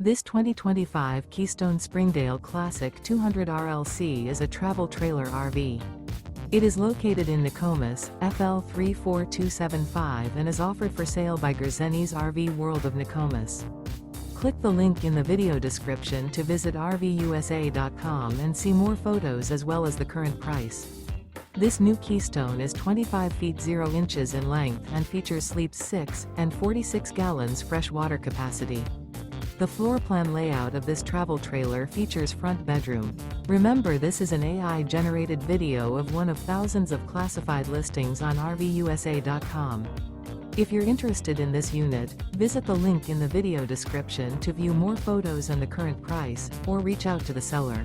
This 2025 Keystone Springdale Classic 200 RLC is a travel trailer RV. It is located in Nokomis, FL 34275 and is offered for sale by Gerzeny's RV World of Nokomis. Click the link in the video description to visit RVUSA.com and see more photos as well as the current price. This new Keystone is 25 feet 0 inches in length and features sleeps 6 and 46 gallons fresh water capacity. The floor plan layout of this travel trailer features front bedroom. Remember, this is an AI-generated video of one of thousands of classified listings on RVUSA.com. If you're interested in this unit, visit the link in the video description to view more photos and the current price, or reach out to the seller.